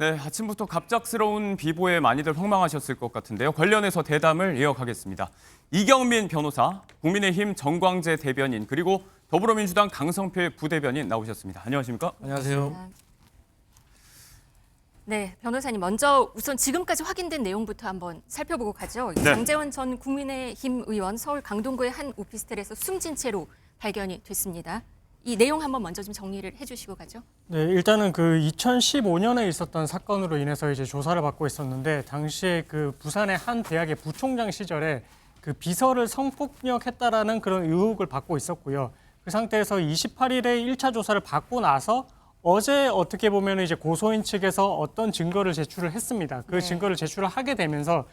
네, 아침부터 갑작스러운 비보에 많이들 황망하셨을 것 같은데요. 관련해서 대담을 이어가겠습니다. 이경민 변호사, 국민의힘 정광재 대변인, 그리고 더불어민주당 강성필 부대변인 나오셨습니다. 안녕하십니까? 안녕하세요. 네, 변호사님 먼저 우선 지금까지 확인된 내용부터 한번 살펴보고 가죠. 네. 장제원 전 국민의힘 의원 서울 강동구의 한 오피스텔에서 숨진 채로 발견이 됐습니다. 이 내용 한번 먼저 좀 정리를 해주시고 가죠. 네, 일단은 그 2015년에 있었던 사건으로 인해서 이제 조사를 받고 있었는데 당시에 그 부산의 한 대학의 부총장 시절에 그 비서를 성폭력했다라는 그런 의혹을 받고 있었고요. 그 상태에서 28일에 1차 조사를 받고 나서 어제 어떻게 보면 이제 고소인 측에서 어떤 증거를 제출을 했습니다. 그 네. 증거를 제출을 하게 되면서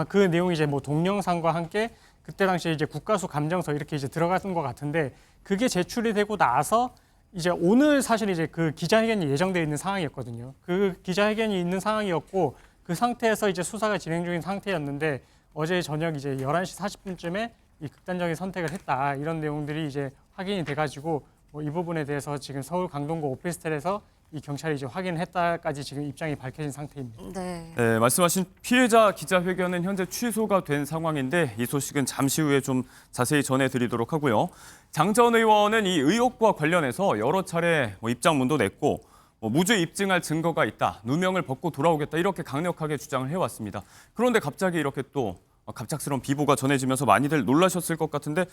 그 내용이 이제 뭐 동영상과 함께 그때 당시에 이제 국가수 감정서 이렇게 이제 들어갔던 것 같은데 그게 제출이 되고 나서 이제 오늘 사실 이제 그 기자회견이 예정되어 있는 상황이었거든요. 그 기자회견이 있는 상황이었고 그 상태에서 이제 수사가 진행 중인 상태였는데 어제 저녁 이제 11시 40분쯤에 이 극단적인 선택을 했다 이런 내용들이 이제 확인이 돼가지고 뭐 이 부분에 대해서 지금 서울 강동구 오피스텔에서 이 경찰이 이제 확인했다까지 지금 입장이 밝혀진 상태입니다. 네. 네, 말씀하신 피해자 기자회견은 현재 취소가 된 상황인데 이 소식은 잠시 후에 좀 자세히 전해드리도록 하고요. 장 전 의원은 이 의혹과 관련해서 여러 차례 입장문도 냈고 무죄 입증할 증거가 있다, 누명을 벗고 돌아오겠다 이렇게 강력하게 주장을 해왔습니다. 그런데 갑자기 이렇게 또 갑작스러운 비보가 전해지면서 많이들 놀라셨을 것 같은데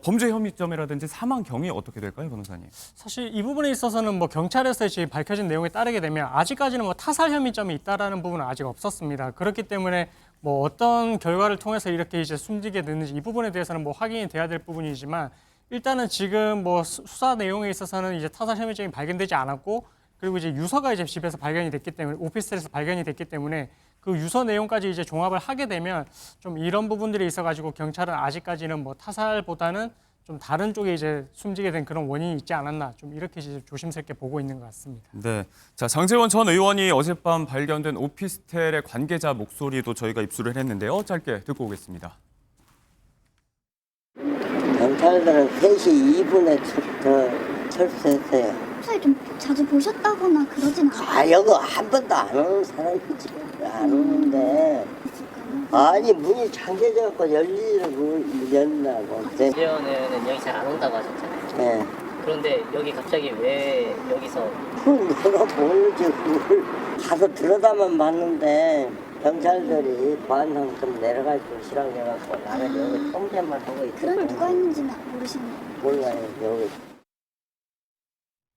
범죄 혐의점이라든지 사망 경위 어떻게 될까요, 변호사님? 사실 이 부분에 있어서는 뭐 경찰에서 지금 밝혀진 내용에 따르게 되면 아직까지는 뭐 타살 혐의점이 있다라는 부분은 아직 없었습니다. 그렇기 때문에 뭐 어떤 결과를 통해서 이렇게 이제 숨지게 됐는지 이 부분에 대해서는 뭐 확인이 돼야 될 부분이지만 일단은 지금 뭐 수사 내용에 있어서는 이제 타살 혐의점이 발견되지 않았고 그리고 이제 유서가 이제 집에서 발견이 됐기 때문에 오피스텔에서 발견이 됐기 때문에 그 유서 내용까지 이제 종합을 하게 되면 좀 이런 부분들이 있어가지고 경찰은 아직까지는 뭐 타살보다는 좀 다른 쪽에 이제 숨지게 된 그런 원인이 있지 않았나 좀 이렇게 이제 조심스럽게 보고 있는 것 같습니다. 네, 자 장제원 전 의원이 어젯밤 발견된 오피스텔의 관계자 목소리도 저희가 입수를 했는데요. 짧게 듣고 오겠습니다. 경찰들은 3시 2분에 철수했어요. 평소에 좀 자주 보셨다거나 그러진 않아요? 여기 한 번도 안 오는 사람이지. 안 오는데. 아니, 문이 잠겨져갖고 열리라고, 열린다고. 재원은 여기 잘 안 온다고 하셨잖아요. 네. 그런데 여기 갑자기 왜 여기서 그걸 내가 모르지. 그걸 가서 들여다만 봤는데, 경찰들이 보안상 좀 내려갈 줄 싫어해갖고 나는 여기 통제만 하고 있어. 그런 누가 있는지는 모르시는 거예요? 몰라요, 여기.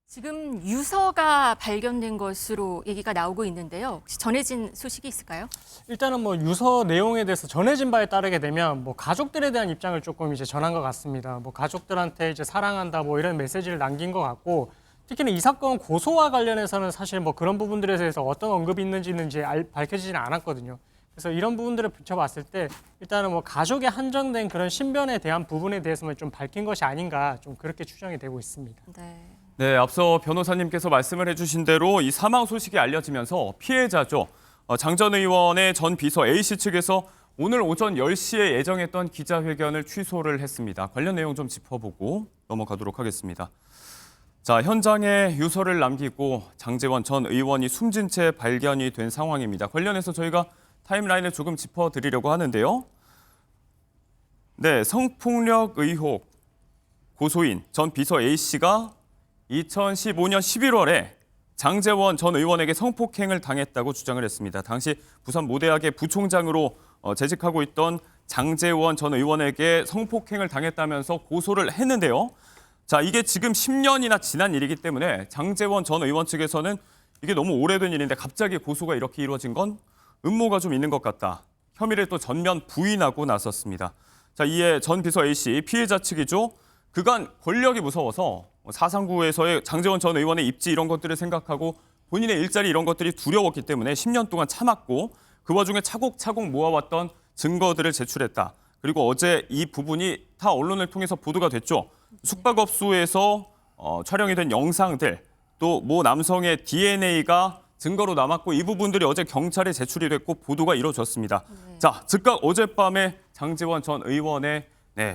지금 유서가 발견된 것으로 얘기가 나오고 있는데요. 혹시 전해진 소식이 있을까요? 일단은 뭐 유서 내용에 대해서 전해진 바에 따르게 되면 뭐 가족들에 대한 입장을 조금 이제 전한 것 같습니다. 뭐 가족들한테 이제 사랑한다 뭐 이런 메시지를 남긴 것 같고 특히나 이 사건 고소와 관련해서는 사실 뭐 그런 부분들에 대해서 어떤 언급이 있는지는 이제 밝혀지지는 않았거든요. 그래서 이런 부분들을 비춰봤을 때 일단은 뭐 가족에 한정된 그런 신변에 대한 부분에 대해서만 좀 밝힌 것이 아닌가 좀 그렇게 추정이 되고 있습니다. 네. 네, 앞서 변호사님께서 말씀을 해주신 대로 이 사망 소식이 알려지면서 피해자죠. 장 전 의원의 전 비서 A씨 측에서 오늘 오전 10시에 예정했던 기자회견을 취소를 했습니다. 관련 내용 좀 짚어보고 넘어가도록 하겠습니다. 자, 현장에 유서를 남기고 장제원 전 의원이 숨진 채 발견이 된 상황입니다. 관련해서 저희가 타임라인을 조금 짚어드리려고 하는데요. 네, 성폭력 의혹 고소인 전 비서 A씨가 2015년 11월에 장제원 전 의원에게 성폭행을 당했다고 주장을 했습니다. 당시 부산 모대학의 부총장으로 재직하고 있던 장제원 전 의원에게 성폭행을 당했다면서 고소를 했는데요. 자, 이게 지금 10년이나 지난 일이기 때문에 장제원 전 의원 측에서는 이게 너무 오래된 일인데 갑자기 고소가 이렇게 이루어진 건 음모가 좀 있는 것 같다. 혐의를 또 전면 부인하고 나섰습니다. 자, 이에 전 비서 A씨 피해자 측이죠. 그간 권력이 무서워서 사상구에서의 장제원 전 의원의 입지 이런 것들을 생각하고 본인의 일자리 이런 것들이 두려웠기 때문에 10년 동안 참았고 그 와중에 차곡차곡 모아왔던 증거들을 제출했다. 그리고 어제 이 부분이 타 언론을 통해서 보도가 됐죠. 숙박업소에서 촬영이 된 영상들 또 모 남성의 DNA가 증거로 남았고 이 부분들이 어제 경찰에 제출이 됐고 보도가 이루어졌습니다. 네. 자, 즉각 어젯밤에 장제원 전 의원의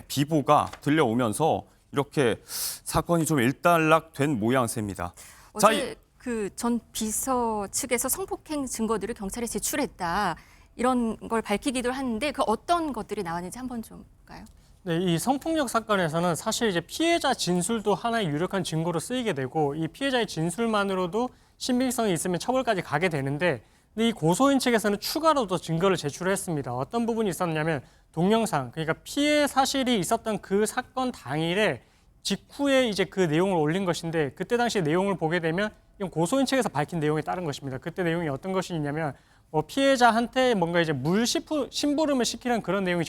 비보가 들려오면서 이렇게 사건이 좀 일단락된 모양새입니다. 어제 자, 그 전 비서 측에서 성폭행 증거들을 경찰에 제출했다. 이런 걸 밝히기도 하는데 그 어떤 것들이 나왔는지 한번 좀 볼까요? 네, 이 성폭력 사건에서는 사실 이제 피해자 진술도 하나의 유력한 증거로 쓰이게 되고 이 피해자의 진술만으로도 신빙성이 있으면 처벌까지 가게 되는데 근데 이 고소인 측에서는 추가로 더 증거를 제출했습니다. 어떤 부분이 있었냐면 동영상, 그러니까 피해 사실이 있었던 그 사건 당일에 직후에 이제 그 내용을 올린 것인데 그때 당시 내용을 보게 되면 이건 고소인 측에서 밝힌 내용에 따른 것입니다. 그때 내용이 어떤 것이 있냐면 피해자한테 뭔가 이제 심부름을 시키는 그런 내용이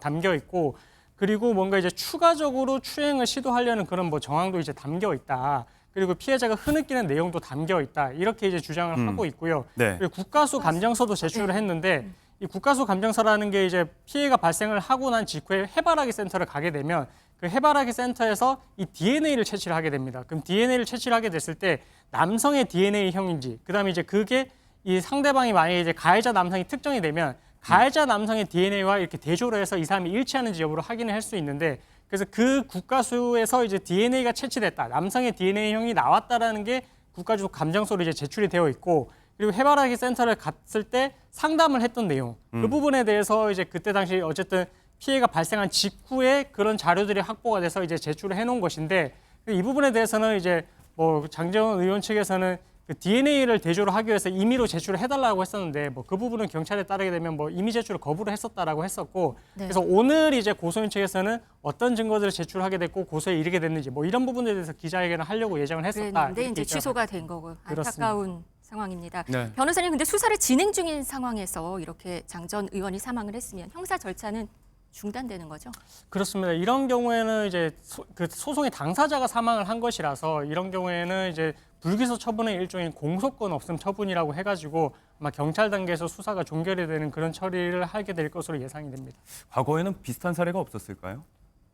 담겨 있고 그리고 뭔가 이제 추가적으로 추행을 시도하려는 그런 뭐 정황도 이제 담겨 있다. 그리고 피해자가 흐느끼는 내용도 담겨 있다. 이렇게 이제 주장을 하고 있고요. 네. 그리고 국가수 감정서도 제출을 했는데 이 국가수 감정서라는 게 이제 피해가 발생을 하고 난 직후에 해바라기 센터를 가게 되면 그 해바라기 센터에서 이 DNA를 채취를 하게 됩니다. 그럼 DNA를 채취를 하게 됐을 때 남성의 DNA형인지 그다음에 이제 그게 이 상대방이 만약에 이제 가해자 남성이 특정이 되면 가해자 남성의 DNA와 이렇게 대조를 해서 이 사람이 일치하는지 여부를 확인을 할 수 있는데 그래서 그 국가수에서 이제 DNA가 채취됐다. 남성의 DNA형이 나왔다라는 게 국가수 감정서로 이제 제출이 되어 있고 그리고 해바라기 센터를 갔을 때 상담을 했던 내용 그 부분에 대해서 이제 그때 당시 어쨌든 피해가 발생한 직후에 그런 자료들이 확보가 돼서 이제 제출을 해놓은 것인데 이 부분에 대해서는 이제 뭐 장제원 의원 측에서는 그 DNA를 대조를 하기 위해서 임의로 제출을 해달라고 했었는데 뭐 그 부분은 경찰에 따르게 되면 뭐 임의 제출을 거부를 했었다라고 했었고 네. 그래서 오늘 이제 고소인 측에서는 어떤 증거들을 제출하게 됐고 고소에 이르게 됐는지 뭐 이런 부분에 대해서 기자회견을 하려고 예정을 했었다. 그랬는데 이렇게 이제 취소가 된 거고 그렇습니다. 안타까운 상황입니다. 네. 변호사님 근데 수사를 진행 중인 상황에서 이렇게 장 전 의원이 사망을 했으면 형사 절차는 중단되는 거죠? 그렇습니다. 이런 경우에는 이제 그 소송의 당사자가 사망을 한 것이라서 이런 경우에는 이제 불기소 처분의 일종인 공소권 없음 처분이라고 해가지고 아마 경찰 단계에서 수사가 종결이 되는 그런 처리를 하게 될 것으로 예상이 됩니다. 과거에는 비슷한 사례가 없었을까요?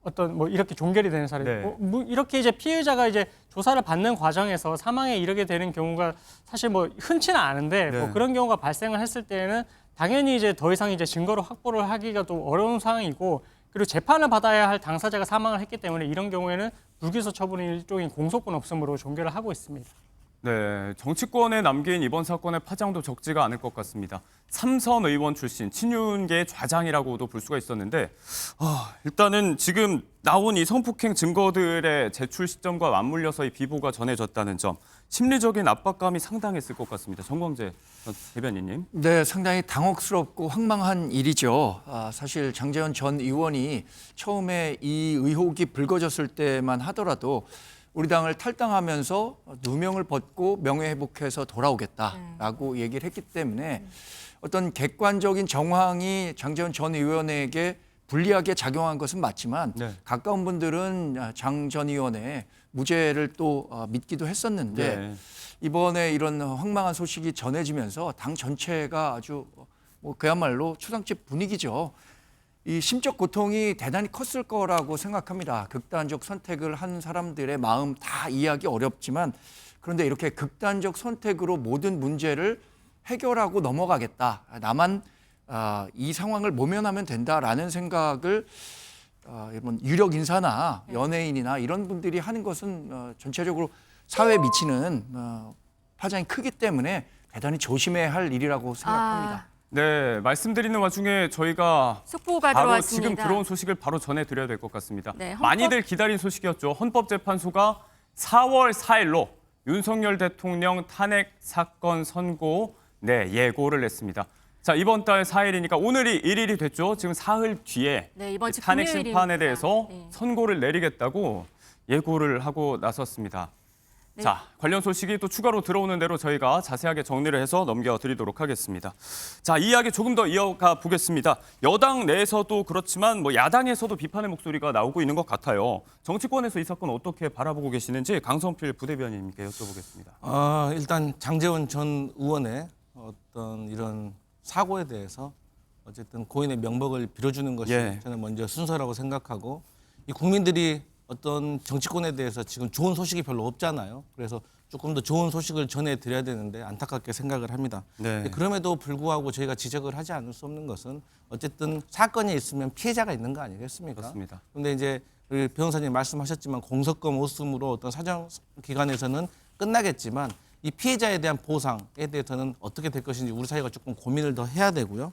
어떤 뭐 이렇게 종결이 되는 사례, 네. 뭐 이렇게 이제 피해자가 이제 조사를 받는 과정에서 사망에 이르게 되는 경우가 사실 뭐 흔치는 않은데 네. 뭐 그런 경우가 발생을 했을 때에는 당연히 이제 더 이상 이제 증거를 확보를 하기가 또 어려운 상황이고 그리고 재판을 받아야 할 당사자가 사망을 했기 때문에 이런 경우에는 불기소 처분의 일종인 공소권 없음으로 종결을 하고 있습니다. 네, 정치권에 남긴 이번 사건의 파장도 적지가 않을 것 같습니다. 삼선 의원 출신 친윤계의 좌장이라고도 볼 수가 있었는데 일단은 지금 나온 이 성폭행 증거들의 제출 시점과 맞물려서 이 비보가 전해졌다는 점 심리적인 압박감이 상당했을 것 같습니다. 정광재 전 대변인님. 네, 상당히 당혹스럽고 황망한 일이죠. 사실 장제원 전 의원이 처음에 이 의혹이 불거졌을 때만 하더라도 우리 당을 탈당하면서 누명을 벗고 명예회복해서 돌아오겠다라고 얘기를 했기 때문에 어떤 객관적인 정황이 장제원 전 의원에게 불리하게 작용한 것은 맞지만 네. 가까운 분들은 장 전 의원의 무죄를 또 믿기도 했었는데 네. 이번에 이런 황망한 소식이 전해지면서 당 전체가 아주 뭐 그야말로 추상집 분위기죠. 이 심적 고통이 대단히 컸을 거라고 생각합니다. 극단적 선택을 한 사람들의 마음 다 이해하기 어렵지만 그런데 이렇게 극단적 선택으로 모든 문제를 해결하고 넘어가겠다. 나만 이 상황을 모면하면 된다라는 생각을 이런 유력 인사나 연예인이나 이런 분들이 하는 것은 전체적으로 사회에 미치는 파장이 크기 때문에 대단히 조심해야 할 일이라고 생각합니다. 네, 말씀드리는 와중에 저희가 속보가 바로 들어왔습니다. 지금 들어온 소식을 바로 전해드려야 될 것 같습니다. 네, 많이들 기다린 소식이었죠. 헌법재판소가 4월 4일로 윤석열 대통령 탄핵 사건 선고 예고를 냈습니다. 자, 이번 달 4일이니까 오늘이 1일이 됐죠. 지금 사흘 뒤에 네, 이번 주 탄핵 금요일입니다. 심판에 대해서 네. 선고를 내리겠다고 예고를 하고 나섰습니다. 네. 자, 관련 소식이 또 추가로 들어오는 대로 저희가 자세하게 정리를 해서 넘겨드리도록 하겠습니다. 자, 이 이야기 조금 더 이어가 보겠습니다. 여당 내에서도 그렇지만 뭐 야당에서도 비판의 목소리가 나오고 있는 것 같아요. 정치권에서 이 사건 어떻게 바라보고 계시는지 강성필 부대변인님께 여쭤보겠습니다. 일단 장제원 전 의원의 어떤 이런 사고에 대해서 어쨌든 고인의 명복을 빌어주는 것이 저는 먼저 순서라고 생각하고 이 국민들이 어떤 정치권에 대해서 지금 좋은 소식이 별로 없잖아요. 그래서 조금 더 좋은 소식을 전해드려야 되는데 안타깝게 생각을 합니다. 네. 그럼에도 불구하고 저희가 지적을 하지 않을 수 없는 것은 어쨌든 사건이 있으면 피해자가 있는 거 아니겠습니까? 그렇습니다. 그런데 이제 우리 변호사님 말씀하셨지만 공소권 오슴으로 어떤 사정기관에서는 끝나겠지만 이 피해자에 대한 보상에 대해서는 어떻게 될 것인지 우리 사회가 조금 고민을 더 해야 되고요.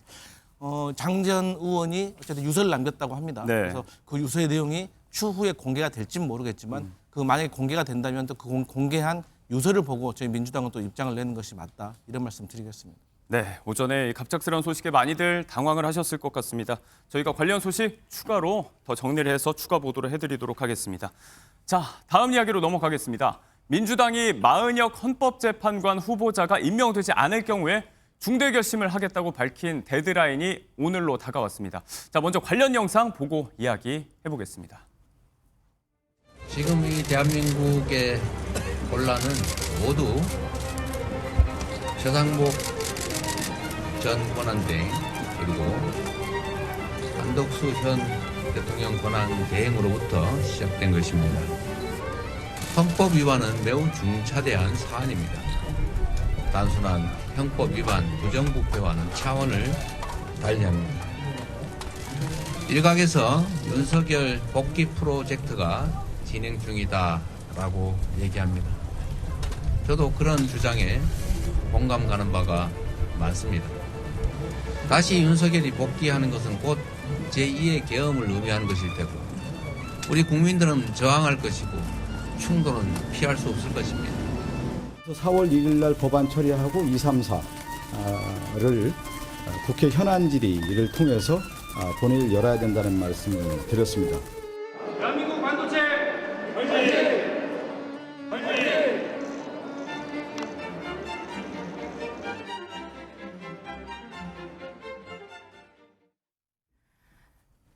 장 전 의원이 어쨌든 유서를 남겼다고 합니다. 네. 그래서 그 유서의 내용이 추후에 공개가 될지는 모르겠지만 그 만약에 공개가 된다면 또 그 공개한 유서를 보고 저희 민주당은 또 입장을 내는 것이 맞다 이런 말씀 드리겠습니다. 네, 오전에 이 갑작스러운 소식에 많이들 당황을 하셨을 것 같습니다. 저희가 관련 소식 추가로 더 정리를 해서 추가 보도를 해드리도록 하겠습니다. 자, 다음 이야기로 넘어가겠습니다. 민주당이 마은혁 헌법재판관 후보자가 임명되지 않을 경우에 중대 결심을 하겠다고 밝힌 데드라인이 오늘로 다가왔습니다. 자, 먼저 관련 영상 보고 이야기해보겠습니다. 지금 이 대한민국의 혼란은 모두 최상목 전 권한대행 그리고 한덕수 현 대통령 권한대행으로부터 시작된 것입니다. 헌법 위반은 매우 중차대한 사안입니다. 단순한 형법 위반 부정부패와는 차원을 달리합니다. 일각에서 윤석열 복귀 프로젝트가 진행 중이다라고 얘기합니다. 저도 그런 주장에 공감 가는 바가 많습니다. 다시 윤석열이 복귀하는 것은 곧 제2의 계엄을 의미하는 것일 테고 우리 국민들은 저항할 것이고 충돌은 피할 수 없을 것입니다. 4월 1일 날 법안 처리하고 2, 3, 4를 국회 현안 질의를 통해서 본회의를 열어야 된다는 말씀을 드렸습니다. 대한민국 반도체 화이팅! 화이팅!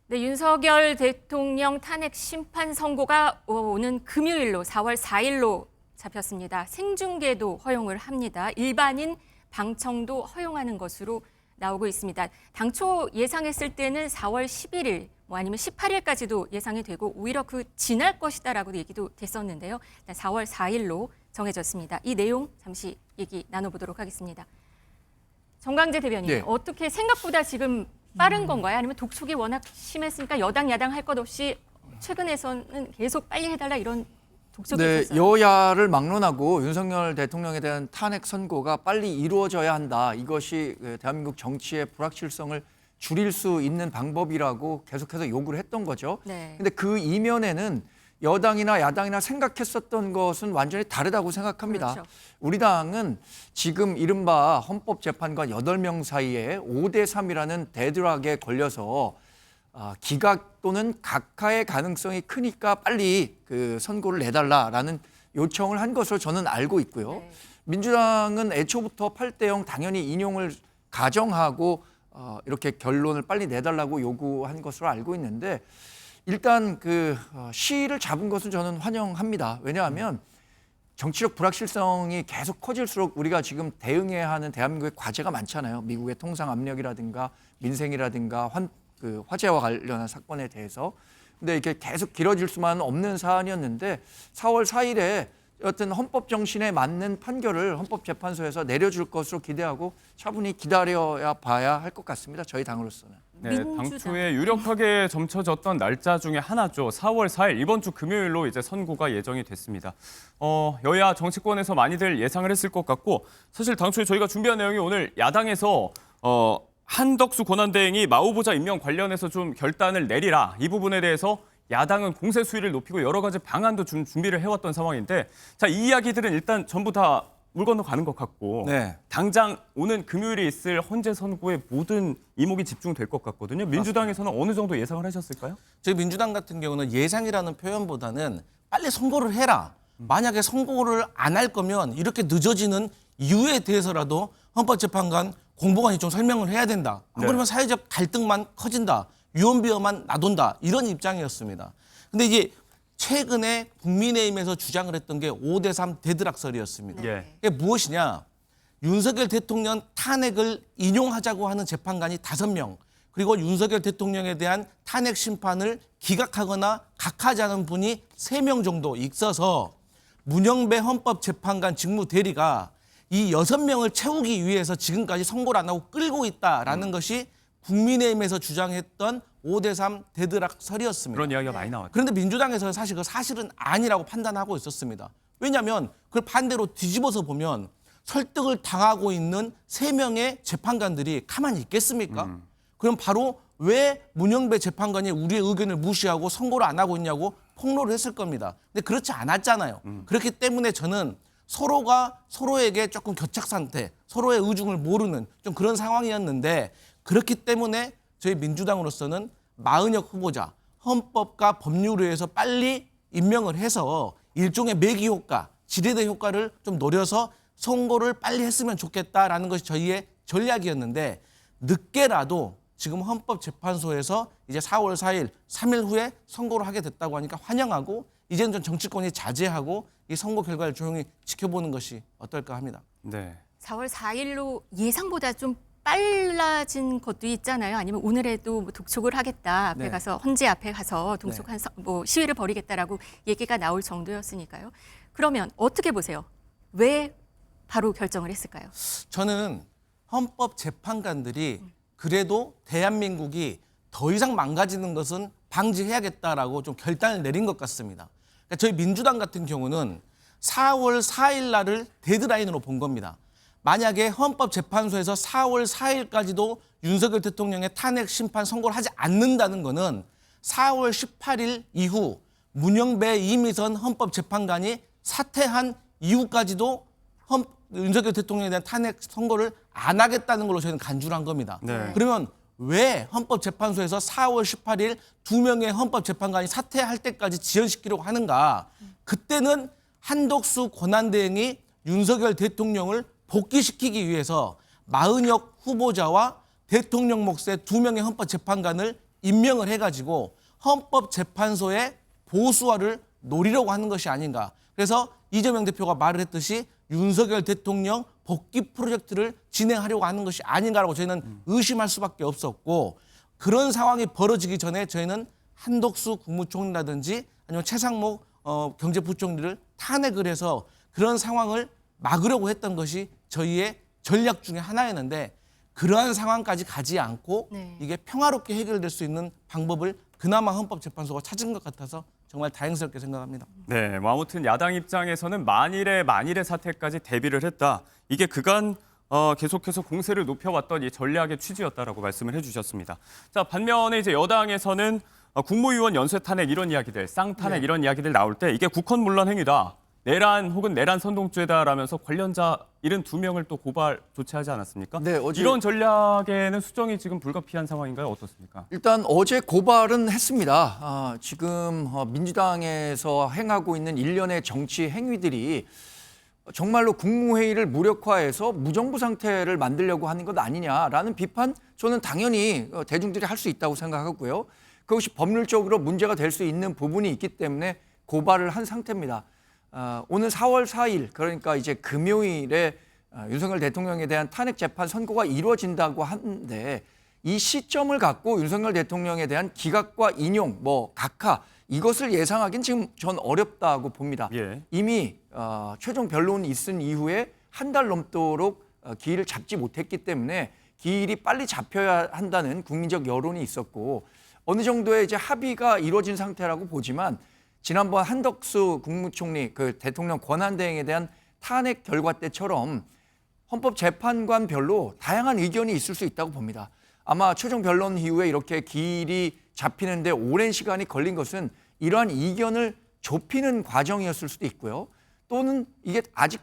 네, 윤석열 대통령 탄핵 심판 선고가 오는 금요일로 4월 4일로 잡혔습니다. 생중계도 허용을 합니다. 일반인 방청도 허용하는 것으로 나오고 있습니다. 당초 예상했을 때는 4월 11일 아니면 18일까지도 예상이 되고 오히려 그 지날 것이다라고 얘기도 됐었는데요. 4월 4일로 정해졌습니다. 이 내용 잠시 얘기 나눠보도록 하겠습니다. 정광재 대변인, 네. 어떻게 생각보다 지금 빠른 건가요? 아니면 독촉이 워낙 심했으니까 여당 야당 할 것 없이 최근에서는 계속 빨리 해달라 이런 독촉이 네, 있었어요? 여야를 막론하고 윤석열 대통령에 대한 탄핵 선고가 빨리 이루어져야 한다. 이것이 대한민국 정치의 불확실성을 줄일 수 있는 방법이라고 계속해서 요구를 했던 거죠. 네. 근데 그 이면에는 여당이나 야당이나 생각했었던 것은 완전히 다르다고 생각합니다. 그렇죠. 우리 당은 지금 이른바 헌법재판관 8명 사이에 5대3이라는 데드락에 걸려서 기각 또는 각하의 가능성이 크니까 빨리 그 선고를 내달라라는 요청을 한 것으로 저는 알고 있고요. 네. 민주당은 애초부터 8대0 당연히 인용을 가정하고 이렇게 결론을 빨리 내달라고 요구한 것으로 알고 있는데 일단 그 시일을 잡은 것은 저는 환영합니다. 왜냐하면 정치적 불확실성이 계속 커질수록 우리가 지금 대응해야 하는 대한민국의 과제가 많잖아요. 미국의 통상 압력이라든가 민생이라든가 화재와 관련한 사건에 대해서. 근데 이렇게 계속 길어질 수만은 없는 사안이었는데 4월 4일에 어떤 헌법 정신에 맞는 판결을 헌법재판소에서 내려줄 것으로 기대하고 차분히 기다려야 봐야 할 것 같습니다. 저희 당으로서는. 네, 민주당. 당초에 유력하게 점쳐졌던 날짜 중에 하나죠. 4월 4일 이번 주 금요일로 이제 선고가 예정이 됐습니다. 여야 정치권에서 많이들 예상을 했을 것 같고 사실 당초에 저희가 준비한 내용이 오늘 야당에서 한덕수 권한대행이 마 후보자 임명 관련해서 좀 결단을 내리라. 이 부분에 대해서 야당은 공세 수위를 높이고 여러 가지 방안도 좀 준비를 해왔던 상황인데 자, 이 이야기들은 일단 전부 다 물 건너가는 것 같고 네. 당장 오는 금요일에 있을 헌재 선고에 모든 이목이 집중될 것 같거든요. 민주당에서는 어느 정도 예상을 하셨을까요? 저희 민주당 같은 경우는 예상이라는 표현보다는 빨리 선고를 해라. 만약에 선고를 안 할 거면 이렇게 늦어지는 이유에 대해서라도 헌법재판관 공보관이 좀 설명을 해야 된다. 안 그러면 사회적 갈등만 커진다. 유언비어만 나돈다. 이런 입장이었습니다. 근데 이제 최근에 국민의힘에서 주장을 했던 게 5대3 데드락설이었습니다. 예. 이게 무엇이냐? 윤석열 대통령 탄핵을 인용하자고 하는 재판관이 5명, 그리고 윤석열 대통령에 대한 탄핵 심판을 기각하거나 각하자는 분이 3명 정도 있어서 문영배 헌법재판관 직무대리가 이 6명을 채우기 위해서 지금까지 선고를 안 하고 끌고 있다라는 것이 국민의힘에서 주장했던 5대3 데드락설이었습니다. 그런 이야기가 많이 나왔죠. 그런데 민주당에서는 사실 그 사실은 아니라고 판단하고 있었습니다. 왜냐하면 그 그걸 반대로 뒤집어서 보면 설득을 당하고 있는 3명의 재판관들이 가만히 있겠습니까? 그럼 바로 왜 문영배 재판관이 우리의 의견을 무시하고 선고를 안 하고 있냐고 폭로를 했을 겁니다. 근데 그렇지 않았잖아요. 그렇기 때문에 저는 서로가 서로에게 조금 교착 상태, 서로의 의중을 모르는 좀 그런 상황이었는데 그렇기 때문에 저희 민주당으로서는 마은혁 후보자 헌법과 법률에서 빨리 임명을 해서 일종의 매기 효과, 지뢰대 효과를 좀 노려서 선고를 빨리 했으면 좋겠다라는 것이 저희의 전략이었는데 늦게라도 지금 헌법재판소에서 이제 4월 4일, 3일 후에 선고를 하게 됐다고 하니까 환영하고 이제는 좀 정치권이 자제하고 이 선고 결과를 조용히 지켜보는 것이 어떨까 합니다. 네. 4월 4일로 예상보다 좀 빨라진 것도 있잖아요. 아니면 오늘에도 뭐 독촉을 하겠다. 앞에 네. 가서 헌재 앞에 가서 독촉한 뭐 시위를 벌이겠다라고 얘기가 나올 정도였으니까요. 그러면 어떻게 보세요? 왜 바로 결정을 했을까요? 저는 헌법재판관들이 그래도 대한민국이 더 이상 망가지는 것은 방지해야겠다라고 좀 결단을 내린 것 같습니다. 그러니까 저희 민주당 같은 경우는 4월 4일 날을 데드라인으로 본 겁니다. 만약에 헌법재판소에서 4월 4일까지도 윤석열 대통령의 탄핵 심판 선고를 하지 않는다는 것은 4월 18일 이후 문영배 이미선 헌법재판관이 사퇴한 이후까지도 윤석열 대통령에 대한 탄핵 선고를 안 하겠다는 걸로 저희는 간주를 한 겁니다. 네. 그러면 왜 헌법재판소에서 4월 18일 2명의 헌법재판관이 사퇴할 때까지 지연시키려고 하는가? 그때는 한덕수 권한대행이 윤석열 대통령을 복귀시키기 위해서 마은혁 후보자와 대통령 몫의 2명의 헌법재판관을 임명을 해가지고 헌법재판소의 보수화를 노리려고 하는 것이 아닌가. 그래서 이재명 대표가 말을 했듯이 윤석열 대통령 복귀 프로젝트를 진행하려고 하는 것이 아닌가라고 저희는 의심할 수밖에 없었고 그런 상황이 벌어지기 전에 저희는 한덕수 국무총리라든지 아니면 최상목 경제부총리를 탄핵을 해서 그런 상황을 막으려고 했던 것이 저희의 전략 중에 하나였는데 그러한 상황까지 가지 않고 이게 평화롭게 해결될 수 있는 방법을 그나마 헌법재판소가 찾은 것 같아서 정말 다행스럽게 생각합니다. 네, 뭐 아무튼 야당 입장에서는 만일의 사태까지 대비를 했다. 이게 그간 계속해서 공세를 높여왔던 이 전략의 취지였다라고 말씀을 해주셨습니다. 자, 반면에 이제 여당에서는 국무위원 연쇄 탄핵 이런 이야기들, 쌍탄핵 이런 이야기들 나올 때 이게 국헌문란 행위다. 내란 혹은 내란 선동죄다라면서 관련자 72명을 또 고발 조치하지 않았습니까? 네, 어제 이런 전략에는 수정이 지금 불가피한 상황인가요? 어떻습니까? 일단 어제 고발은 했습니다. 지금 민주당에서 행하고 있는 일련의 정치 행위들이 정말로 국무회의를 무력화해서 무정부 상태를 만들려고 하는 것 아니냐라는 비판 저는 당연히 대중들이 할 수 있다고 생각하고요. 그것이 법률적으로 문제가 될 수 있는 부분이 있기 때문에 고발을 한 상태입니다. 오늘 4월 4일 그러니까 이제 금요일에 윤석열 대통령에 대한 탄핵 재판 선고가 이루어진다고 하는데 이 시점을 갖고 윤석열 대통령에 대한 기각과 인용, 각하 이것을 예상하기는 지금 전 어렵다고 봅니다. 예. 이미 최종 변론이 있은 이후에 한 달 넘도록 기일을 잡지 못했기 때문에 기일이 빨리 잡혀야 한다는 국민적 여론이 있었고 어느 정도의 이제 합의가 이루어진 상태라고 보지만 지난번 한덕수 국무총리 그 대통령 권한대행에 대한 탄핵 결과 때처럼 헌법재판관별로 다양한 의견이 있을 수 있다고 봅니다. 아마 최종 변론 이후에 이렇게 기일이 잡히는데 오랜 시간이 걸린 것은 이러한 이견을 좁히는 과정이었을 수도 있고요. 또는 이게 아직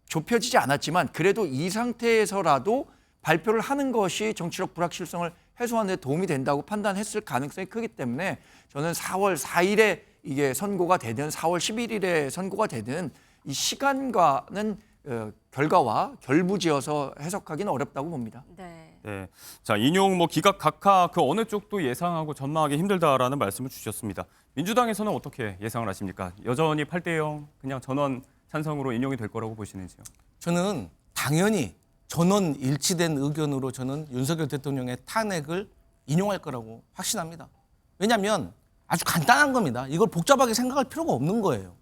좁혀지지 않았지만 그래도 이 상태에서라도 발표를 하는 것이 정치적 불확실성을 해소하는 데 도움이 된다고 판단했을 가능성이 크기 때문에 저는 4월 4일에 이게 선고가 되든 4월 11일에 선고가 되든 이 시간과는 결과와 결부지어서 해석하기는 어렵다고 봅니다. 네. 네. 자, 인용 기각 각하 그 어느 쪽도 예상하고 전망하기 힘들다라는 말씀을 주셨습니다. 민주당에서는 어떻게 예상을 하십니까? 여전히 8대0 그냥 전원 찬성으로 인용이 될 거라고 보시는지요? 저는 당연히 전원 일치된 의견으로 저는 윤석열 대통령의 탄핵을 인용할 거라고 확신합니다. 왜냐하면 아주 간단한 겁니다. 이걸 복잡하게 생각할 필요가 없는 거예요.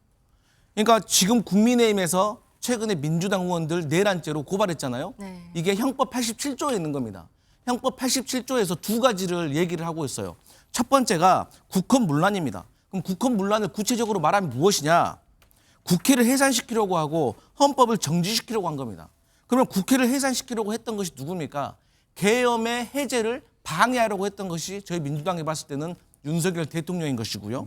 그러니까 지금 국민의힘에서 최근에 민주당 의원들 내란죄로 고발했잖아요. 네. 이게 형법 87조에 있는 겁니다. 형법 87조에서 두 가지를 얘기를 하고 있어요. 첫 번째가 국헌문란입니다. 그럼 국헌문란을 구체적으로 말하면 무엇이냐? 국회를 해산시키려고 하고 헌법을 정지시키려고 한 겁니다. 그러면 국회를 해산시키려고 했던 것이 누굽니까? 계엄의 해제를 방해하려고 했던 것이 저희 민주당이 봤을 때는 윤석열 대통령인 것이고요.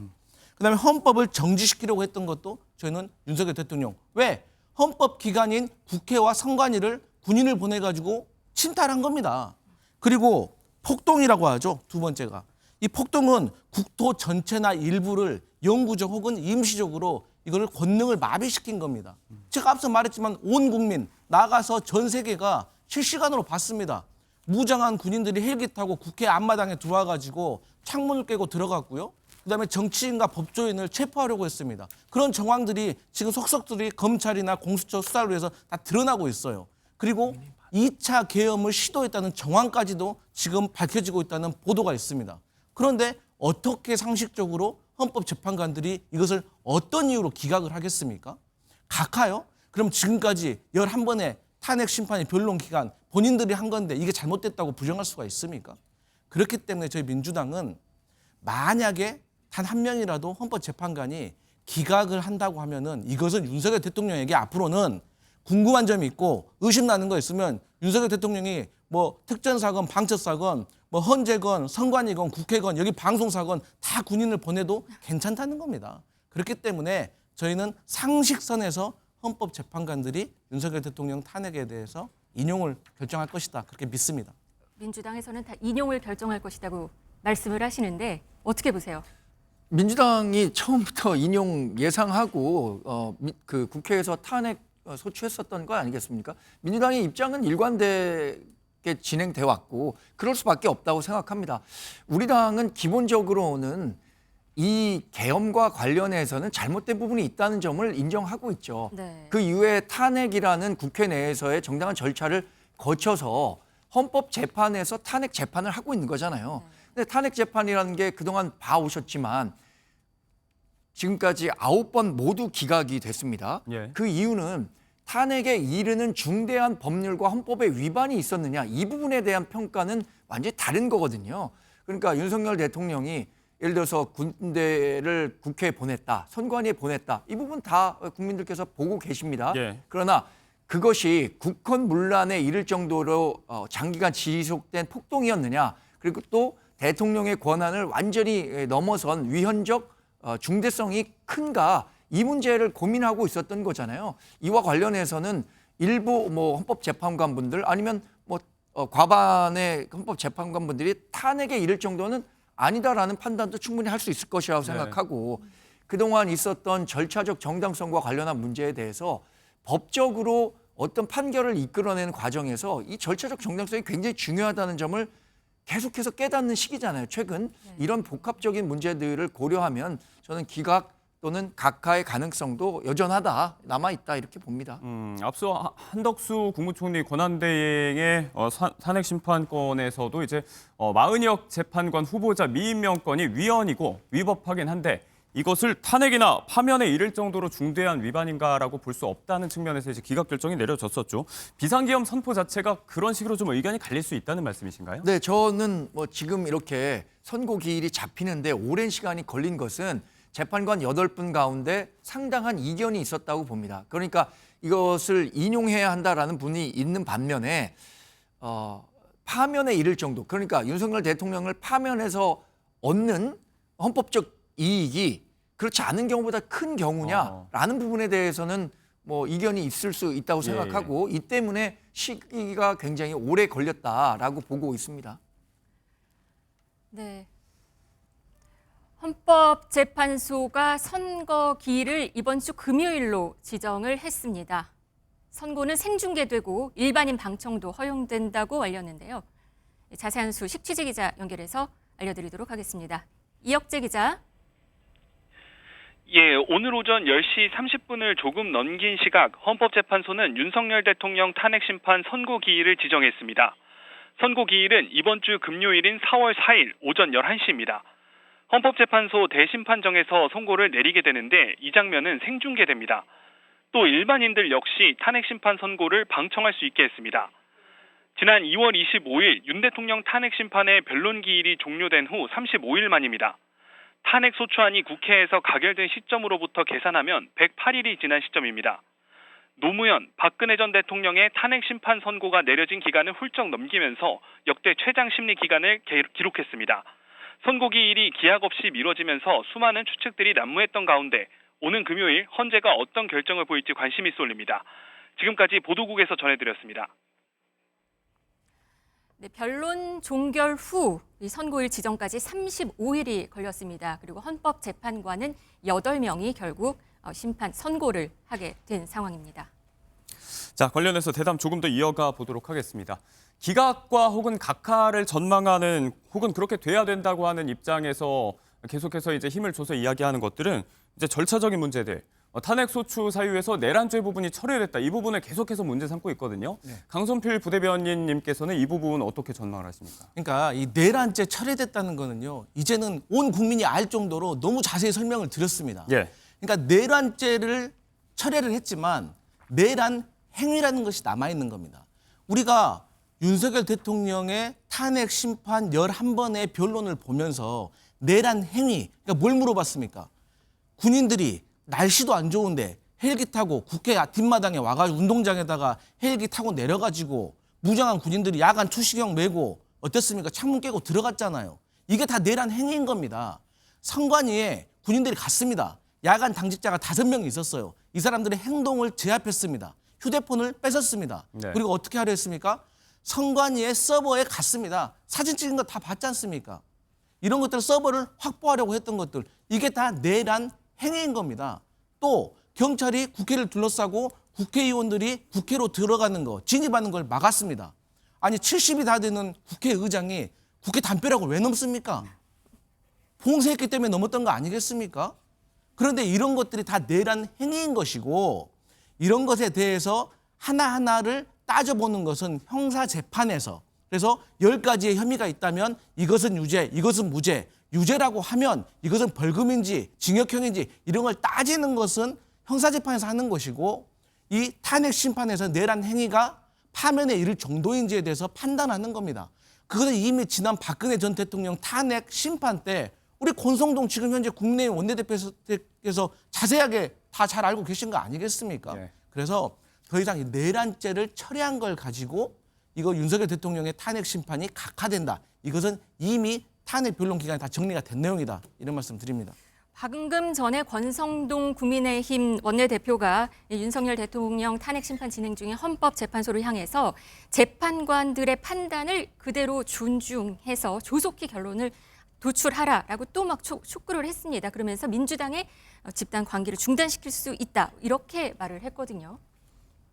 그다음에 헌법을 정지시키려고 했던 것도 저희는 윤석열 대통령. 왜? 헌법 기관인 국회와 선관위를 군인을 보내가지고 침탈한 겁니다. 그리고 폭동이라고 하죠. 두 번째가. 이 폭동은 국토 전체나 일부를 영구적 혹은 임시적으로 이거를 권능을 마비시킨 겁니다. 제가 앞서 말했지만 온 국민 나가서 전 세계가 실시간으로 봤습니다. 무장한 군인들이 헬기 타고 국회 앞마당에 들어와가지고 창문을 깨고 들어갔고요. 그다음에 정치인과 법조인을 체포하려고 했습니다. 그런 정황들이 지금 속속들이 검찰이나 공수처 수사를 위해서 다 드러나고 있어요. 그리고 2차 계엄을 시도했다는 정황까지도 지금 밝혀지고 있다는 보도가 있습니다. 그런데 어떻게 상식적으로 헌법재판관들이 이것을 어떤 이유로 기각을 하겠습니까? 각하요? 그럼 지금까지 11번의 탄핵 심판의 변론 기간 본인들이 한 건데 이게 잘못됐다고 부정할 수가 있습니까? 그렇기 때문에 저희 민주당은 만약에 단 한 명이라도 헌법재판관이 기각을 한다고 하면은 이것은 윤석열 대통령에게 앞으로는 궁금한 점이 있고 의심나는 거 있으면 윤석열 대통령이 뭐 특전사건, 방첩사건, 뭐 헌재건, 선관위건, 국회건, 여기 방송사건 다 군인을 보내도 괜찮다는 겁니다. 그렇기 때문에 저희는 상식선에서 헌법재판관들이 윤석열 대통령 탄핵에 대해서 인용을 결정할 것이다. 그렇게 믿습니다. 민주당에서는 다 인용을 결정할 것이라고 말씀을 하시는데 어떻게 보세요? 민주당이 처음부터 인용 예상하고 그 국회에서 탄핵 소추했었던 거 아니겠습니까? 민주당의 입장은 일관되게 진행돼 왔고 그럴 수밖에 없다고 생각합니다. 우리 당은 기본적으로는 이 계엄과 관련해서는 잘못된 부분이 있다는 점을 인정하고 있죠. 네. 그 이후에 탄핵이라는 국회 내에서의 정당한 절차를 거쳐서 헌법재판에서 탄핵 재판을 하고 있는 거잖아요. 근데 탄핵 재판이라는 게 그동안 봐오셨지만 지금까지 9번 모두 기각이 됐습니다. 예. 그 이유는 탄핵에 이르는 중대한 법률과 헌법의 위반이 있었느냐 이 부분에 대한 평가는 완전히 다른 거거든요. 그러니까 윤석열 대통령이 예를 들어서 군대를 국회에 보냈다, 선관위에 보냈다 이 부분 다 국민들께서 보고 계십니다. 예. 그러나 그것이 국헌문란에 이를 정도로 장기간 지속된 폭동이었느냐 그리고 또 대통령의 권한을 완전히 넘어선 위헌적 중대성이 큰가 이 문제를 고민하고 있었던 거잖아요. 이와 관련해서는 일부 뭐 헌법재판관분들 아니면 뭐 과반의 헌법재판관분들이 탄핵에 이를 정도는 아니다라는 판단도 충분히 할 수 있을 것이라고 생각하고 그동안 있었던 절차적 정당성과 관련한 문제에 대해서 법적으로 어떤 판결을 이끌어내는 과정에서 이 절차적 정당성이 굉장히 중요하다는 점을 계속해서 깨닫는 시기잖아요. 최근 이런 복합적인 문제들을 고려하면 저는 기각 또는 각하의 가능성도 여전하다, 남아있다 이렇게 봅니다. 앞서 한덕수 국무총리 권한대행의 탄핵 심판권에서도 이제 마은혁 재판관 후보자 미임명권이 위헌이고 위법하긴 한데 이것을 탄핵이나 파면에 이를 정도로 중대한 위반인가라고 볼 수 없다는 측면에서 이제 기각 결정이 내려졌었죠. 비상계엄 선포 자체가 그런 식으로 좀 의견이 갈릴 수 있다는 말씀이신가요? 네, 저는 뭐 지금 이렇게 선고 기일이 잡히는데 오랜 시간이 걸린 것은 재판관 8분 가운데 상당한 이견이 있었다고 봅니다. 그러니까 이것을 인용해야 한다라는 분이 있는 반면에 파면에 이를 정도, 그러니까 윤석열 대통령을 파면해서 얻는 헌법적 이익이 그렇지 않은 경우보다 큰 경우냐라는 부분에 대해서는 뭐 이견이 있을 수 있다고 생각하고 이 때문에 시기가 굉장히 오래 걸렸다라고 보고 있습니다. 네. 헌법재판소가 선거 기일을 이번 주 금요일로 지정을 했습니다. 선고는 생중계되고 일반인 방청도 허용된다고 알렸는데요. 자세한 소식 취재 기자 연결해서 알려드리도록 하겠습니다. 이혁재 기자. 예, 오늘 오전 10시 30분을 조금 넘긴 시각 헌법재판소는 윤석열 대통령 탄핵 심판 선고 기일을 지정했습니다. 선고 기일은 이번 주 금요일인 4월 4일 오전 11시입니다. 헌법재판소 대심판정에서 선고를 내리게 되는데 이 장면은 생중계됩니다. 또 일반인들 역시 탄핵 심판 선고를 방청할 수 있게 했습니다. 지난 2월 25일 윤 대통령 탄핵 심판의 변론 기일이 종료된 후 35일 만입니다. 탄핵 소추안이 국회에서 가결된 시점으로부터 계산하면 108일이 지난 시점입니다. 노무현, 박근혜 전 대통령의 탄핵 심판 선고가 내려진 기간을 훌쩍 넘기면서 역대 최장 심리 기간을 기록했습니다. 선고기일이 기약 없이 미뤄지면서 수많은 추측들이 난무했던 가운데 오는 금요일 헌재가 어떤 결정을 보일지 관심이 쏠립니다. 지금까지 보도국에서 전해드렸습니다. 네, 변론 종결 후 이 선고일 지정까지 35일이 걸렸습니다. 그리고 헌법재판관은 8명이 결국 심판 선고를 하게 된 상황입니다. 자, 관련해서 대담 조금 더 이어가 보도록 하겠습니다. 기각과 혹은 각하를 전망하는 혹은 그렇게 돼야 된다고 하는 입장에서 계속해서 이제 힘을 줘서 이야기하는 것들은 이제 절차적인 문제들, 탄핵 소추 사유에서 내란죄 부분이 처리됐다. 이 부분을 계속해서 문제 삼고 있거든요. 네. 강선필 부대변인님께서는 이 부분 어떻게 전망을 하십니까? 그러니까 이 내란죄 처리됐다는 거는요. 이제는 온 국민이 알 정도로 너무 자세히 설명을 드렸습니다. 예. 그러니까 내란죄를 철회를 했지만 내란 행위라는 것이 남아있는 겁니다. 우리가 윤석열 대통령의 탄핵 심판 11번의 변론을 보면서 내란 행위, 그러니까 뭘 물어봤습니까? 군인들이 날씨도 안 좋은데 헬기 타고 국회 뒷마당에 와가지고 운동장에다가 헬기 타고 내려가지고 무장한 군인들이 야간 투시경 메고 어땠습니까? 창문 깨고 들어갔잖아요. 이게 다 내란 행위인 겁니다. 선관위에 군인들이 갔습니다. 야간 당직자가 5명이 있었어요. 이 사람들의 행동을 제압했습니다. 휴대폰을 뺏었습니다. 네. 그리고 어떻게 하려 했습니까? 선관위의 서버에 갔습니다. 사진 찍은 거 다 봤지 않습니까? 이런 것들 서버를 확보하려고 했던 것들, 이게 다 내란 행위인 겁니다. 또 경찰이 국회를 둘러싸고 국회의원들이 국회로 들어가는 거, 진입하는 걸 막았습니다. 아니 70이 다 되는 국회의장이 국회 담벼락을 왜 넘습니까? 봉쇄했기 때문에 넘었던 거 아니겠습니까? 그런데 이런 것들이 다 내란 행위인 것이고 이런 것에 대해서 하나하나를 따져보는 것은 형사재판에서, 그래서 10가지의 혐의가 있다면 이것은 유죄, 이것은 무죄, 유죄라고 하면 이것은 벌금인지 징역형인지 이런 걸 따지는 것은 형사재판에서 하는 것이고 이 탄핵 심판에서 내란 행위가 파면에 이를 정도인지에 대해서 판단하는 겁니다. 그것은 이미 지난 박근혜 전 대통령 탄핵 심판 때 우리 권성동 지금 현재 국민의힘 원내대표께서 자세하게 다 잘 알고 계신 거 아니겠습니까? 네. 그래서 더 이상 이 내란죄를 처리한 걸 가지고 이거 윤석열 대통령의 탄핵 심판이 각하된다. 이것은 이미 탄핵 변론 기간에 다 정리가 된 내용이다. 이런 말씀 드립니다. 방금 전에 권성동 국민의힘 원내대표가 윤석열 대통령 탄핵 심판 진행 중인 헌법재판소를 향해서 재판관들의 판단을 그대로 존중해서 조속히 결론을 도출하라라고 또 막 촉구를 했습니다. 그러면서 민주당의 집단 관계를 중단시킬 수 있다. 이렇게 말을 했거든요.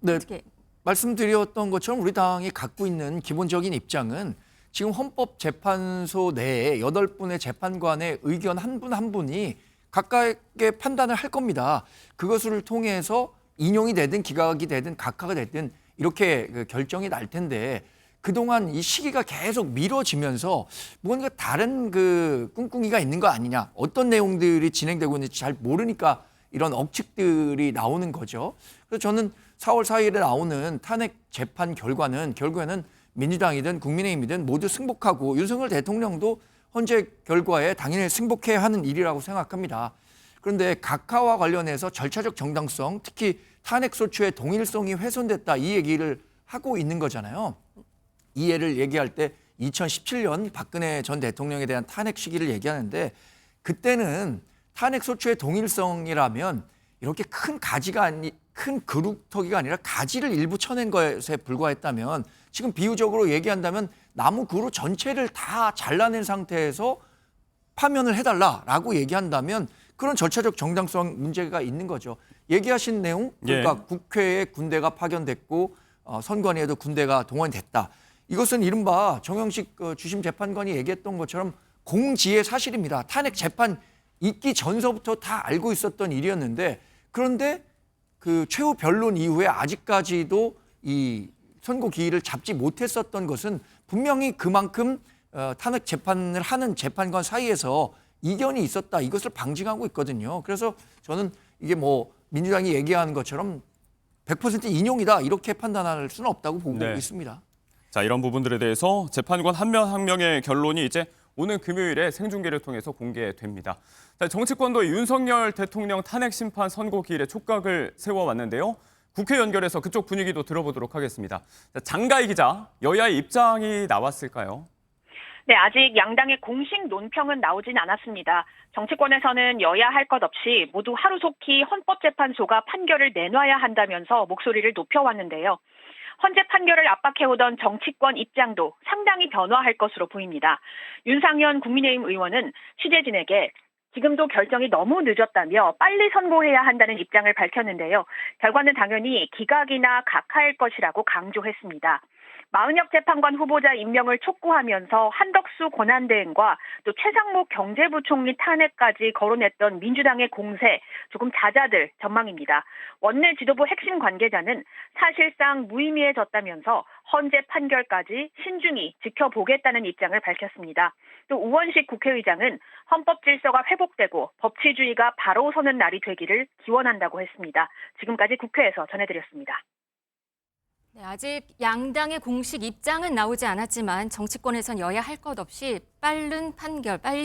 네, 어떻게? 말씀드렸던 것처럼 우리 당이 갖고 있는 기본적인 입장은 지금 헌법재판소 내에 8분의 재판관의 의견 한 분 한 분이 각각의 판단을 할 겁니다. 그것을 통해서 인용이 되든 기각이 되든 각하가 되든 이렇게 결정이 날 텐데 그동안 이 시기가 계속 미뤄지면서 뭔가 다른 꿍꿍이가 있는 거 아니냐, 어떤 내용들이 진행되고 있는지 잘 모르니까 이런 억측들이 나오는 거죠. 그래서 저는 4월 4일에 나오는 탄핵 재판 결과는 결국에는 민주당이든 국민의힘이든 모두 승복하고 윤석열 대통령도 헌재 결과에 당연히 승복해야 하는 일이라고 생각합니다. 그런데 각하와 관련해서 절차적 정당성, 특히 탄핵 소추의 동일성이 훼손됐다 이 얘기를 하고 있는 거잖아요. 이 예를 얘기할 때 2017년 박근혜 전 대통령에 대한 탄핵 시기를 얘기하는데 그때는 탄핵 소추의 동일성이라면 이렇게 큰 그루터기가 아니라 가지를 일부 쳐낸 것에 불과했다면 지금 비유적으로 얘기한다면 나무 그루 전체를 다 잘라낸 상태에서 파면을 해달라라고 얘기한다면 그런 절차적 정당성 문제가 있는 거죠. 얘기하신 내용, 그러니까 예. 국회에 군대가 파견됐고 선관위에도 군대가 동원됐다. 이것은 이른바 정영식 주심 재판관이 얘기했던 것처럼 공지의 사실입니다. 탄핵 재판 있기 전서부터 다 알고 있었던 일이었는데 그런데 그 최후 변론 이후에 아직까지도 이 선고 기일을 잡지 못했었던 것은 분명히 그만큼 탄핵 재판을 하는 재판관 사이에서 이견이 있었다. 이것을 방증하고 있거든요. 그래서 저는 이게 뭐 민주당이 얘기하는 것처럼 100% 인용이다. 이렇게 판단할 수는 없다고 보고 네. 있습니다. 자, 이런 부분들에 대해서 재판관 한 명 한 명의 결론이 이제 오는 금요일에 생중계를 통해서 공개됩니다. 자, 정치권도 윤석열 대통령 탄핵 심판 선고 기일에 촉각을 세워왔는데요. 국회 연결해서 그쪽 분위기도 들어보도록 하겠습니다. 자, 장가희 기자, 여야의 입장이 나왔을까요? 네, 아직 양당의 공식 논평은 나오진 않았습니다. 정치권에서는 여야 할 것 없이 모두 하루속히 헌법재판소가 판결을 내놔야 한다면서 목소리를 높여왔는데요. 헌재 판결을 압박해오던 정치권 입장도 상당히 변화할 것으로 보입니다. 윤상현 국민의힘 의원은 취재진에게 지금도 결정이 너무 늦었다며 빨리 선고해야 한다는 입장을 밝혔는데요. 결과는 당연히 기각이나 각하일 것이라고 강조했습니다. 마은혁 재판관 후보자 임명을 촉구하면서 한덕수 권한대행과 또 최상목 경제부총리 탄핵까지 거론했던 민주당의 공세 조금 잦아들 전망입니다. 원내 지도부 핵심 관계자는 사실상 무의미해졌다면서 헌재 판결까지 신중히 지켜보겠다는 입장을 밝혔습니다. 또 우원식 국회의장은 헌법 질서가 회복되고 법치주의가 바로 서는 날이 되기를 기원한다고 했습니다. 지금까지 국회에서 전해드렸습니다. 네, 아직 양당의 공식 입장은 나오지 않았지만 정치권에선 여야 할 것 없이 빨리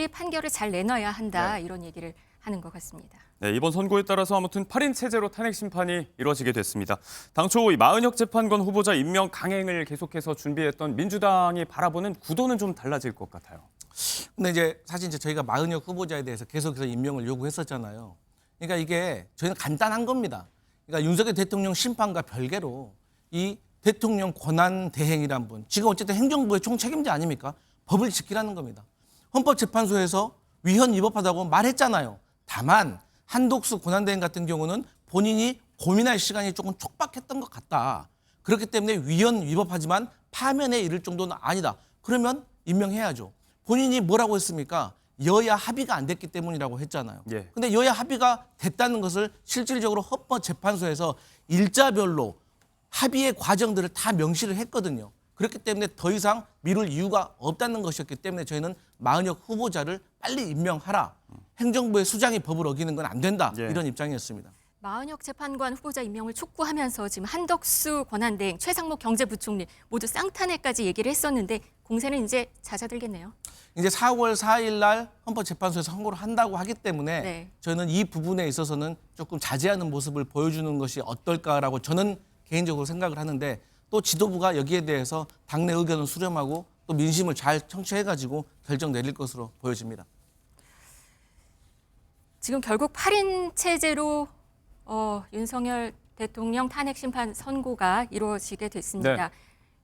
판결을 잘 내놔야 한다 이런 얘기를 하는 것 같습니다. 네, 이번 선고에 따라서 아무튼 8인 체제로 탄핵 심판이 이루어지게 됐습니다. 당초 이 마은혁 재판관 후보자 임명 강행을 계속해서 준비했던 민주당이 바라보는 구도는 좀 달라질 것 같아요. 근데 이제 사실 저희가 마은혁 후보자에 대해서 계속해서 임명을 요구했었잖아요. 그러니까 이게 저희는 간단한 겁니다. 그러니까 윤석열 대통령 심판과 별개로 이 대통령 권한 대행이란 분, 지금 어쨌든 행정부의 총책임자 아닙니까? 법을 지키라는 겁니다. 헌법재판소에서 위헌 위법하다고 말했잖아요. 다만 한덕수 권한대행 같은 경우는 본인이 고민할 시간이 조금 촉박했던 것 같다. 그렇기 때문에 위헌 위법하지만 파면에 이를 정도는 아니다. 그러면 임명해야죠. 본인이 뭐라고 했습니까? 여야 합의가 안 됐기 때문이라고 했잖아요. 근데 여야 합의가 됐다는 것을 실질적으로 헌법재판소에서 일자별로 합의의 과정들을 다 명시를 했거든요. 그렇기 때문에 더 이상 미룰 이유가 없다는 것이었기 때문에 저희는 마은혁 후보자를 빨리 임명하라. 행정부의 수장이 법을 어기는 건 안 된다. 이런 입장이었습니다. 마은혁 재판관 후보자 임명을 촉구하면서 지금 한덕수 권한대행, 최상목 경제부총리 모두 쌍탄핵까지 얘기를 했었는데 공세는 이제 잦아들겠네요. 이제 4월 4일 날 헌법재판소에서 선고를 한다고 하기 때문에 저는 이 부분에 있어서는 조금 자제하는 모습을 보여주는 것이 어떨까라고 저는 개인적으로 생각을 하는데 또 지도부가 여기에 대해서 당내 의견을 수렴하고 또 민심을 잘 청취해가지고 결정 내릴 것으로 보여집니다. 지금 결국 8인 체제로 윤석열 대통령 탄핵 심판 선고가 이루어지게 됐습니다.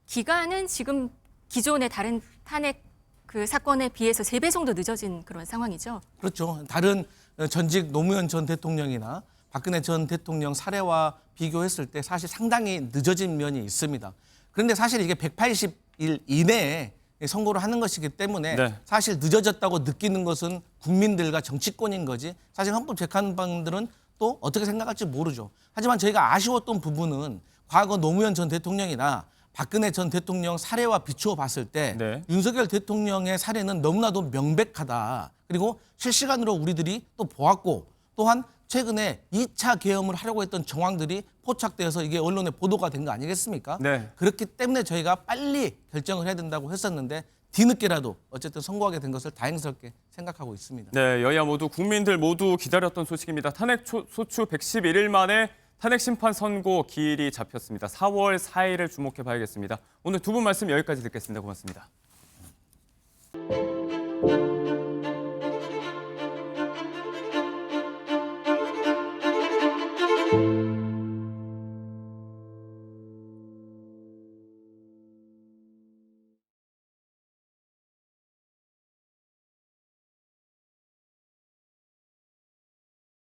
기간은 지금 기존의 다른 탄핵 그 사건에 비해서 3배 정도 늦어진 그런 상황이죠. 그렇죠. 다른 전직 노무현 전 대통령이나 박근혜 전 대통령 사례와 비교했을 때 사실 상당히 늦어진 면이 있습니다. 그런데 사실 이게 180일 이내에 선고를 하는 것이기 때문에 사실 늦어졌다고 느끼는 것은 국민들과 정치권인 거지 사실 헌법재판관들은 또 어떻게 생각할지 모르죠. 하지만 저희가 아쉬웠던 부분은 과거 노무현 전 대통령이나 박근혜 전 대통령 사례와 비추어 봤을 때 윤석열 대통령의 사례는 너무나도 명백하다. 그리고 실시간으로 우리들이 또 보았고 또한 최근에 2차 계엄을 하려고 했던 정황들이 포착되어서 이게 언론에 보도가 된 거 아니겠습니까? 그렇기 때문에 저희가 빨리 결정을 해야 된다고 했었는데 뒤늦게라도 어쨌든 선고하게 된 것을 다행스럽게 생각하고 있습니다. 네, 여야 모두 국민들 모두 기다렸던 소식입니다. 탄핵 소추 111일 만에 탄핵 심판 선고 기일이 잡혔습니다. 4월 4일을 주목해 봐야겠습니다. 오늘 두 분 말씀 여기까지 듣겠습니다. 고맙습니다.